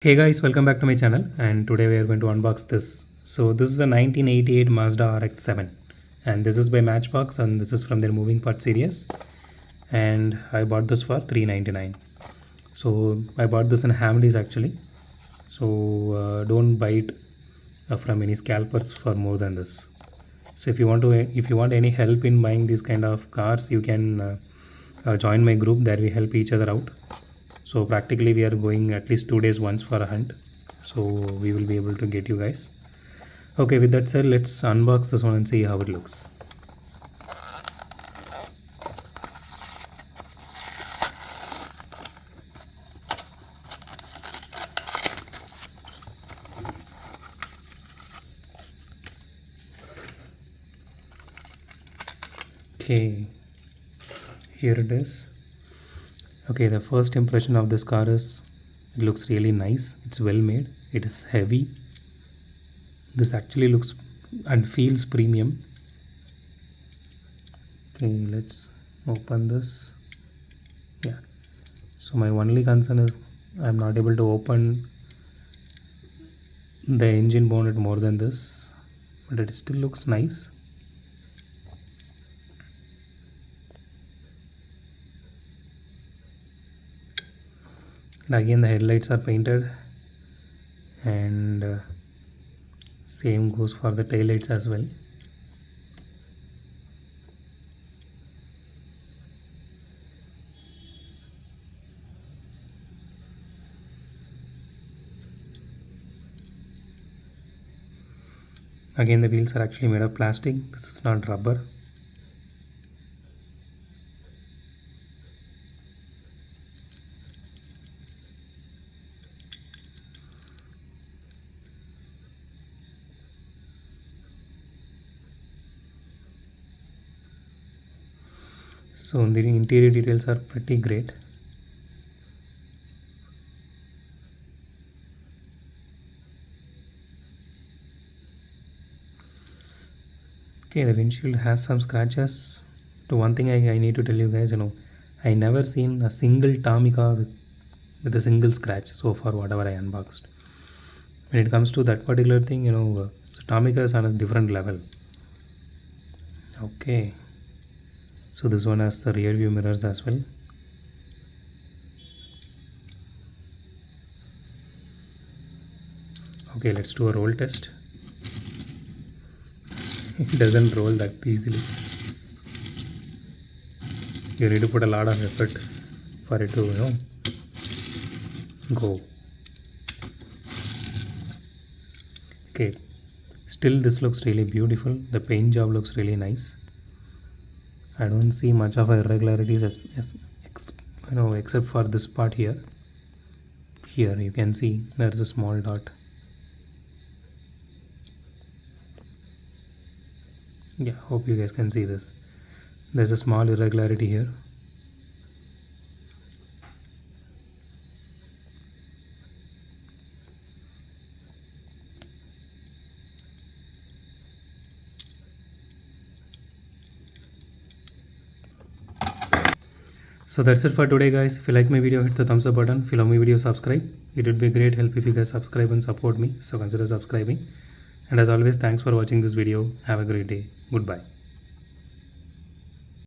Hey guys, welcome back to my channel, and today we are going to unbox this. So this is a 1988 Mazda RX-7 and this is by Matchbox and this is from their moving part series, and I bought this for $399. So I bought this in Hamleys actually. So don't buy it from any scalpers for more than this. So if you want any help in buying these kind of cars, you can join my group. There we help each other out. So practically we are going at least 2 days once for a hunt, so we will be able to get you guys. Okay, with that said, let's unbox this one and see how it looks. Okay, here it is. Okay, the first impression of this car is it looks really nice. It's well made. It is heavy. This actually looks and feels premium. Okay, let's open this. Yeah, so my only concern is I'm not able to open the engine bonnet more than this, but it still looks nice. And again, the headlights are painted, and same goes for the taillights as well. Again, the wheels are actually made of plastic. This is not rubber. So the interior details are pretty great. Okay, the windshield has some scratches. So one thing I need to tell you guys, I never seen a single Tomica with a single scratch so far, whatever I unboxed. When it comes to that particular thing, so Tomica is on a different level. Okay, so this one has the rear view mirrors as well. Okay, let's do a roll test. It doesn't roll that easily. You need to put a lot of effort for it to go. Okay, still this looks really beautiful. The paint job looks really nice. I don't see much of irregularities except for this part here. Here you can see there is a small dot. Yeah, hope you guys can see this. There's a small irregularity here. So that's it for today guys. If you like my video, hit the thumbs up button. If you love my video, subscribe. It would be a great help if you guys subscribe and support me, so consider subscribing. And as always, thanks for watching this video. Have a great day. Goodbye.